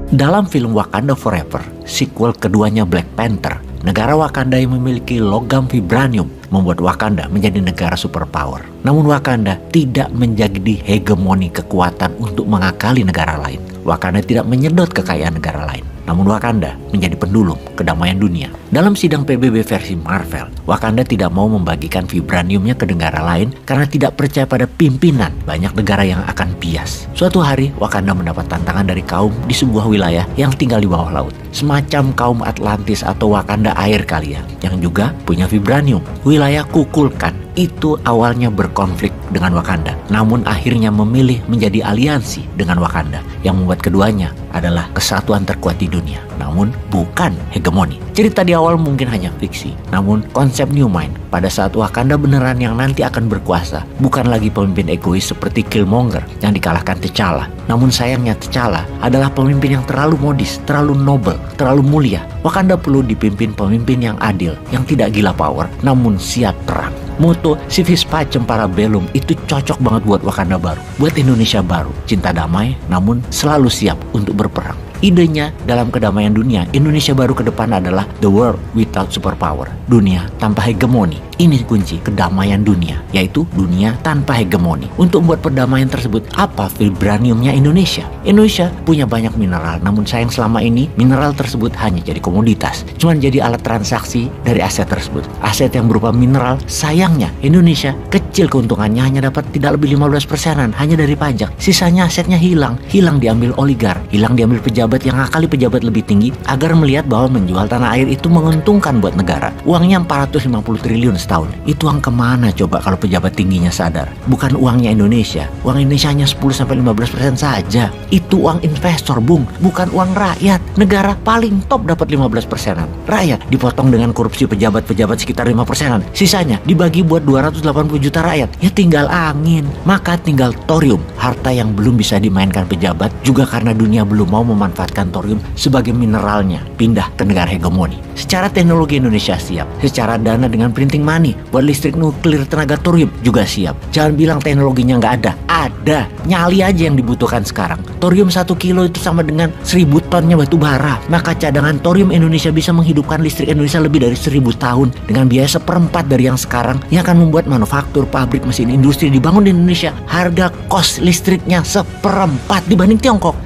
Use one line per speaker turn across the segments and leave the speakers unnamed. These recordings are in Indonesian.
Dalam film Wakanda Forever, sequel keduanya Black Panther, negara Wakanda yang memiliki logam vibranium membuat Wakanda menjadi negara superpower. Namun Wakanda tidak menjadi hegemoni kekuatan untuk mengakali negara lain. Wakanda tidak menyedot kekayaan negara lain. Namun Wakanda menjadi pendulum kedamaian dunia. Dalam sidang PBB versi Marvel, Wakanda tidak mau membagikan vibraniumnya ke negara lain karena tidak percaya pada pimpinan banyak negara yang akan bias. Suatu hari, Wakanda mendapat tantangan dari kaum di sebuah wilayah yang tinggal di bawah laut. Semacam kaum Atlantis atau Wakanda air kali ya, yang juga punya vibranium. Wilayah Kukulkan itu awalnya berkonflik dengan Wakanda, namun akhirnya memilih menjadi aliansi dengan Wakanda, yang membuat keduanya adalah kesatuan terkuat di dunia, namun bukan hegemoni. Cerita di awal mungkin hanya fiksi, namun konsep New Mind pada saat Wakanda beneran yang nanti akan berkuasa bukan lagi pemimpin egois seperti Killmonger yang dikalahkan T'Challa. Namun sayangnya T'Challa adalah pemimpin yang terlalu modis, terlalu noble, terlalu mulia. Wakanda perlu dipimpin pemimpin yang adil, yang tidak gila power, namun siap perang. Moto Civis Pacem Parabellum itu cocok banget buat Wakanda baru, buat Indonesia baru. Cinta damai, namun selalu siap untuk berperang. Idenya dalam kedamaian dunia, Indonesia baru ke depan adalah the world without superpower. Dunia tanpa hegemoni. Ini kunci kedamaian dunia, yaitu dunia tanpa hegemoni. Untuk membuat perdamaian tersebut, apa vibraniumnya Indonesia? Indonesia punya banyak mineral, namun sayang selama ini mineral tersebut hanya jadi komoditas. Cuman jadi alat transaksi dari aset tersebut. Aset yang berupa mineral, sayangnya Indonesia kecil keuntungannya, hanya dapat tidak lebih 15%-an hanya dari pajak. Sisanya asetnya hilang diambil oligar, hilang diambil pejabat yang ngakali pejabat lebih tinggi agar melihat bahwa menjual tanah air itu menguntungkan buat negara. Uangnya 450 triliun setahun. Itu uang kemana coba kalau pejabat tingginya sadar? Bukan uangnya Indonesia. Uang Indonesia hanya 10-15% saja. Itu uang investor, Bung, bukan uang rakyat. Negara paling top dapat 15%-an. Rakyat dipotong dengan korupsi pejabat-pejabat sekitar 5%-an. Sisanya dibagi buat 280 juta rakyat. Ya tinggal angin. Maka tinggal thorium, harta yang belum bisa dimainkan pejabat, juga karena dunia belum mau memanfaatkan thorium sebagai mineralnya, pindah ke negara hegemoni. Secara teknologi Indonesia siap, secara dana dengan printing money buat listrik nuklir tenaga thorium juga siap. Jangan bilang teknologinya nggak ada, nyali aja yang dibutuhkan sekarang. Thorium 1 kilo itu sama dengan 1000 tonnya batu bara. Maka cadangan thorium Indonesia bisa menghidupkan listrik Indonesia lebih dari 1000 tahun dengan biaya 1/4 dari yang sekarang, yang akan membuat manufaktur, pabrik, mesin industri dibangun di Indonesia. Harga kos listriknya 1/4 dibanding Tiongkok.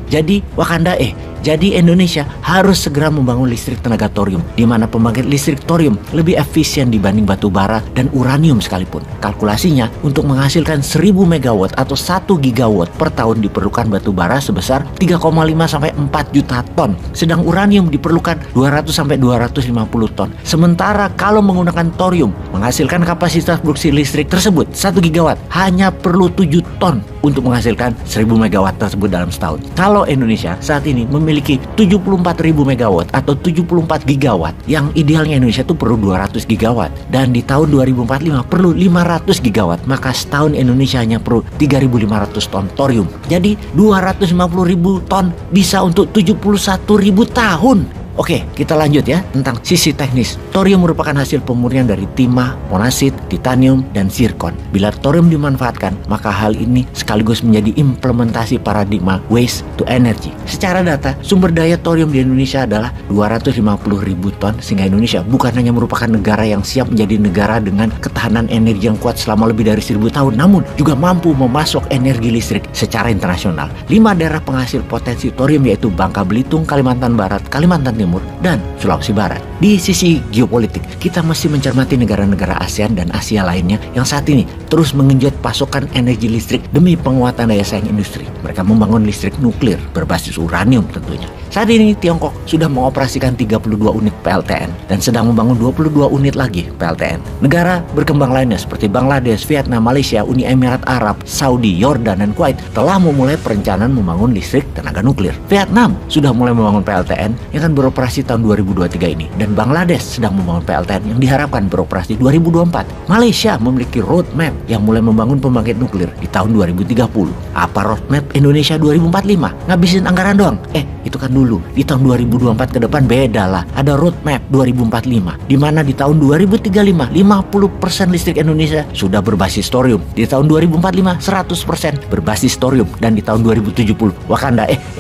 Jadi Indonesia harus segera membangun listrik tenaga thorium, di mana pembangkit listrik thorium lebih efisien dibanding batu bara dan uranium sekalipun. Kalkulasinya, untuk menghasilkan 1000 megawatt atau 1 gigawatt per tahun diperlukan batu bara sebesar 3,5-4 juta ton. Sedang uranium diperlukan 200-250 ton. Sementara kalau menggunakan thorium, menghasilkan kapasitas produksi listrik tersebut 1 gigawatt hanya perlu 7 ton untuk menghasilkan 1000 megawatt tersebut dalam setahun. Kalau Indonesia saat ini memiliki 74.000 megawatt atau 74 gigawatt, yang idealnya Indonesia itu perlu 200 gigawatt, dan di tahun 2045 perlu 500 gigawatt, maka setahun Indonesia hanya perlu 3.500 ton thorium. Jadi 250.000 ton bisa untuk 71.000 tahun. Oke, kita lanjut ya tentang sisi teknis. Thorium merupakan hasil pemurnian dari timah, monasit, titanium, dan zirkon. Bila thorium dimanfaatkan, maka hal ini sekaligus menjadi implementasi paradigma waste to energy. Secara data, sumber daya thorium di Indonesia adalah 250.000 ton, sehingga Indonesia bukan hanya merupakan negara yang siap menjadi negara dengan ketahanan energi yang kuat selama lebih dari 1000 tahun, namun juga mampu memasok energi listrik secara internasional. 5 daerah penghasil potensi thorium yaitu Bangka Belitung, Kalimantan Barat, Kalimantan Timur, dan Sulawesi Barat. Di sisi geopolitik, kita mesti mencermati negara-negara ASEAN dan Asia lainnya yang saat ini terus mengenjot pasokan energi listrik demi penguatan daya saing industri. Mereka membangun listrik nuklir berbasis uranium tentunya. Saat ini Tiongkok sudah mengoperasikan 32 unit PLTN dan sedang membangun 22 unit lagi PLTN. Negara berkembang lainnya seperti Bangladesh, Vietnam, Malaysia, Uni Emirat Arab, Saudi, Yordan, dan Kuwait telah memulai perencanaan membangun listrik tenaga nuklir. Vietnam sudah mulai membangun PLTN yang akan beroperasi tahun 2023 ini, dan Bangladesh sedang membangun PLTN yang diharapkan beroperasi 2024. Malaysia memiliki roadmap yang mulai membangun pembangkit nuklir di tahun 2030. Apa roadmap Indonesia 2045? Ngabisin anggaran doang? Itu kan dulu. Di tahun 2024 ke depan beda lah. Ada roadmap 2045, di mana di tahun 2035 50% listrik Indonesia sudah berbasis thorium. Di tahun 2045 100% berbasis thorium, dan di tahun 2070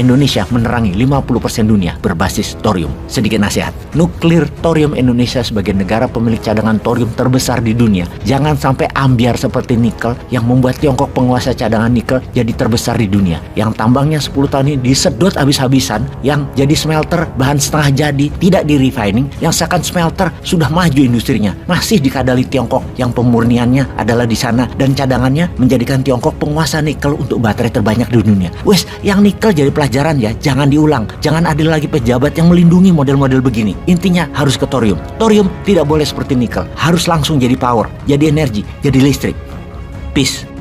Indonesia menerangi 50% dunia berbasis thorium. Sedikit nasihat, nuklir thorium Indonesia sebagai negara pemilik cadangan thorium terbesar di dunia jangan sampai ambiar seperti nikel yang membuat Tiongkok penguasa cadangan nikel jadi terbesar di dunia, yang tambangnya 10 tahun ini disedot habis-habisan, yang jadi smelter bahan setengah jadi tidak di refining, yang seakan smelter sudah maju industrinya masih dikadali Tiongkok yang pemurniannya adalah di sana, dan cadangannya menjadikan Tiongkok penguasa nikel untuk baterai terbanyak di dunia. Wes, yang nikel jadi pelajaran ya, jangan diulang, jangan ada lagi pejabat yang melindungi model-model begini. Intinya harus ke thorium. Thorium tidak boleh seperti nikel, harus langsung jadi power, jadi energi, jadi listrik. Peace.